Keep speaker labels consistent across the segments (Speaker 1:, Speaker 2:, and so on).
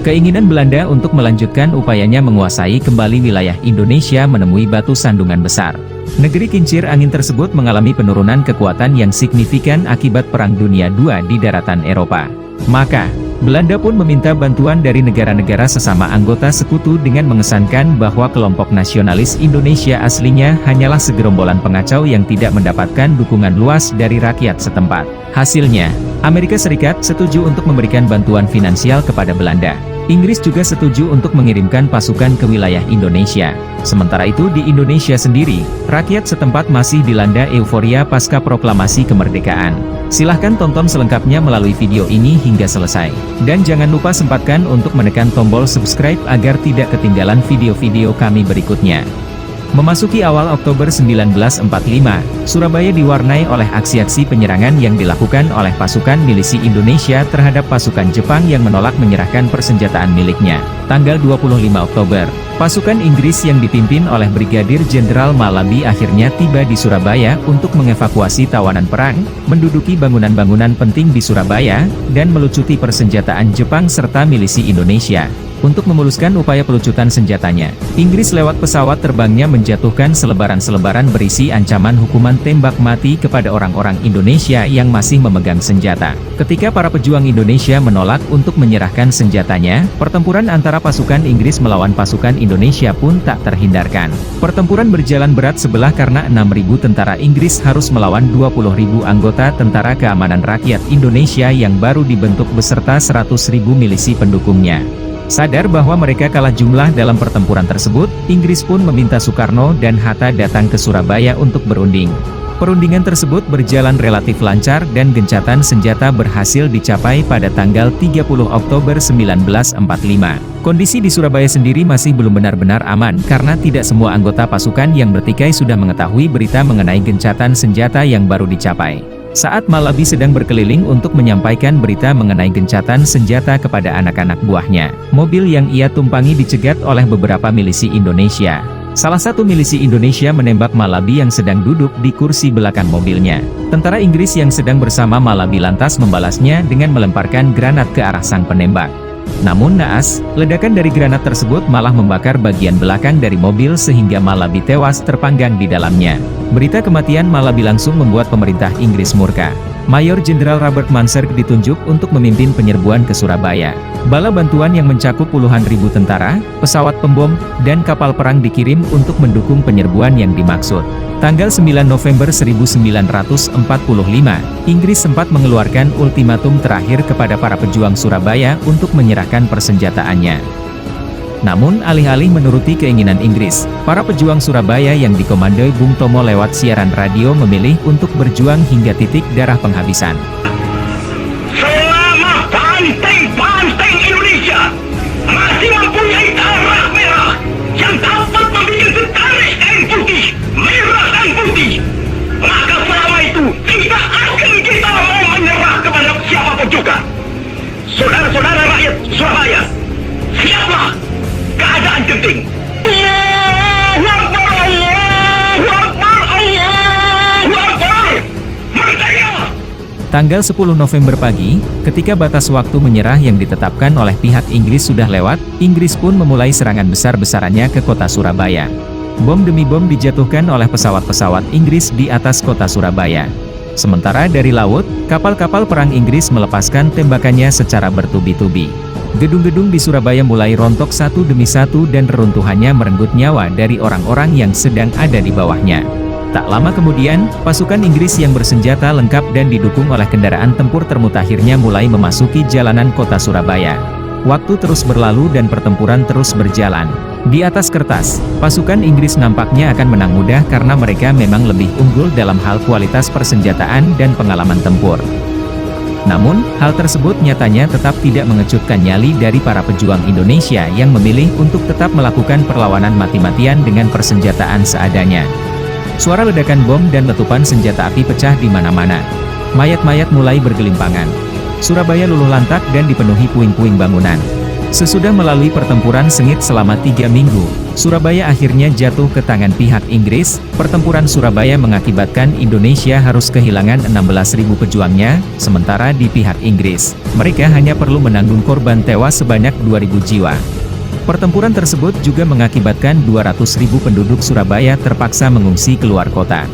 Speaker 1: Keinginan Belanda untuk melanjutkan upayanya menguasai kembali wilayah Indonesia menemui batu sandungan besar. Negeri kincir angin tersebut mengalami penurunan kekuatan yang signifikan akibat Perang Dunia II di daratan Eropa. Maka, Belanda pun meminta bantuan dari negara-negara sesama anggota sekutu dengan mengesankan bahwa kelompok nasionalis Indonesia aslinya hanyalah segerombolan pengacau yang tidak mendapatkan dukungan luas dari rakyat setempat. Hasilnya, Amerika Serikat setuju untuk memberikan bantuan finansial kepada Belanda. Inggris juga setuju untuk mengirimkan pasukan ke wilayah Indonesia. Sementara itu di Indonesia sendiri, rakyat setempat masih dilanda euforia pasca proklamasi kemerdekaan. Silahkan tonton selengkapnya melalui video ini hingga selesai. Dan jangan lupa sempatkan untuk menekan tombol subscribe agar tidak ketinggalan video-video kami berikutnya. Memasuki awal Oktober 1945, Surabaya diwarnai oleh aksi-aksi penyerangan yang dilakukan oleh pasukan milisi Indonesia terhadap pasukan Jepang yang menolak menyerahkan persenjataan miliknya. Tanggal 25 Oktober, pasukan Inggris yang dipimpin oleh Brigadir Jenderal Malabi akhirnya tiba di Surabaya untuk mengevakuasi tawanan perang, menduduki bangunan-bangunan penting di Surabaya, dan melucuti persenjataan Jepang serta milisi Indonesia. Untuk memuluskan upaya pelucutan senjatanya, Inggris lewat pesawat terbangnya menjatuhkan selebaran-selebaran berisi ancaman hukuman tembak mati kepada orang-orang Indonesia yang masih memegang senjata. Ketika para pejuang Indonesia menolak untuk menyerahkan senjatanya, pertempuran antara pasukan Inggris melawan pasukan Indonesia pun tak terhindarkan. Pertempuran berjalan berat sebelah karena 6.000 tentara Inggris harus melawan 20.000 anggota Tentara Keamanan Rakyat Indonesia yang baru dibentuk beserta 100.000 milisi pendukungnya. Sadar bahwa mereka kalah jumlah dalam pertempuran tersebut, Inggris pun meminta Soekarno dan Hatta datang ke Surabaya untuk berunding. Perundingan tersebut berjalan relatif lancar dan gencatan senjata berhasil dicapai pada tanggal 30 Oktober 1945. Kondisi di Surabaya sendiri masih belum benar-benar aman karena tidak semua anggota pasukan yang bertikai sudah mengetahui berita mengenai gencatan senjata yang baru dicapai. Saat Malabi sedang berkeliling untuk menyampaikan berita mengenai gencatan senjata kepada anak-anak buahnya, mobil yang ia tumpangi dicegat oleh beberapa milisi Indonesia. Salah satu milisi Indonesia menembak Malabi yang sedang duduk di kursi belakang mobilnya. Tentara Inggris yang sedang bersama Malabi lantas membalasnya dengan melemparkan granat ke arah sang penembak. Namun naas, ledakan dari granat tersebut malah membakar bagian belakang dari mobil sehingga Malabi tewas terpanggang di dalamnya. Berita kematian Malabi langsung membuat pemerintah Inggris murka. Mayor Jenderal Robert Munser ditunjuk untuk memimpin penyerbuan ke Surabaya. Bala bantuan yang mencakup puluhan ribu tentara, pesawat pembom, dan kapal perang dikirim untuk mendukung penyerbuan yang dimaksud. Tanggal 9 November 1945, Inggris sempat mengeluarkan ultimatum terakhir kepada para pejuang Surabaya untuk menyerahkan persenjataannya. Namun alih-alih menuruti keinginan Inggris, para pejuang Surabaya yang dikomandoi Bung Tomo lewat siaran radio memilih untuk berjuang hingga titik darah penghabisan.
Speaker 2: Selama banteng-banteng Indonesia masih mempunyai darah merah yang dapat membuat getaris kain putih, merah dan putih, maka selama itu tidak akan kita mau menyerah kepada siapapun juga. Saudara-saudara rakyat Surabaya, siaplah! Keadaan genting. Allahu Akbar, Allahu Akbar, Allahu Akbar. Merdeka!
Speaker 1: Tanggal 10 November pagi, ketika batas waktu menyerah yang ditetapkan oleh pihak Inggris sudah lewat, Inggris pun memulai serangan besar-besarannya ke kota Surabaya. Bom demi bom dijatuhkan oleh pesawat-pesawat Inggris di atas kota Surabaya. Sementara dari laut, kapal-kapal perang Inggris melepaskan tembakannya secara bertubi-tubi. Gedung-gedung di Surabaya mulai rontok satu demi satu dan reruntuhannya merenggut nyawa dari orang-orang yang sedang ada di bawahnya. Tak lama kemudian, pasukan Inggris yang bersenjata lengkap dan didukung oleh kendaraan tempur termutakhirnya mulai memasuki jalanan kota Surabaya. Waktu terus berlalu dan pertempuran terus berjalan. Di atas kertas, pasukan Inggris nampaknya akan menang mudah karena mereka memang lebih unggul dalam hal kualitas persenjataan dan pengalaman tempur. Namun, hal tersebut nyatanya tetap tidak mengejutkan nyali dari para pejuang Indonesia yang memilih untuk tetap melakukan perlawanan mati-matian dengan persenjataan seadanya. Suara ledakan bom dan letupan senjata api pecah di mana-mana. Mayat-mayat mulai bergelimpangan. Surabaya luluh lantak dan dipenuhi puing-puing bangunan. Sesudah melalui pertempuran sengit selama 3 minggu, Surabaya akhirnya jatuh ke tangan pihak Inggris. Pertempuran Surabaya mengakibatkan Indonesia harus kehilangan 16.000 pejuangnya, sementara di pihak Inggris, mereka hanya perlu menanggung korban tewas sebanyak 2.000 jiwa. Pertempuran tersebut juga mengakibatkan 200.000 penduduk Surabaya terpaksa mengungsi keluar kota.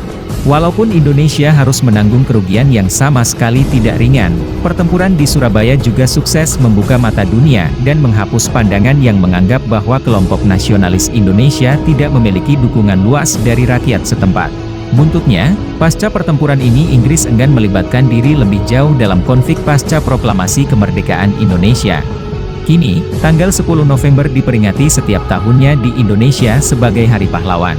Speaker 1: Walaupun Indonesia harus menanggung kerugian yang sama sekali tidak ringan, pertempuran di Surabaya juga sukses membuka mata dunia dan menghapus pandangan yang menganggap bahwa kelompok nasionalis Indonesia tidak memiliki dukungan luas dari rakyat setempat. Buntutnya, pasca pertempuran ini Inggris enggan melibatkan diri lebih jauh dalam konflik pasca proklamasi kemerdekaan Indonesia. Kini, tanggal 10 November diperingati setiap tahunnya di Indonesia sebagai Hari Pahlawan.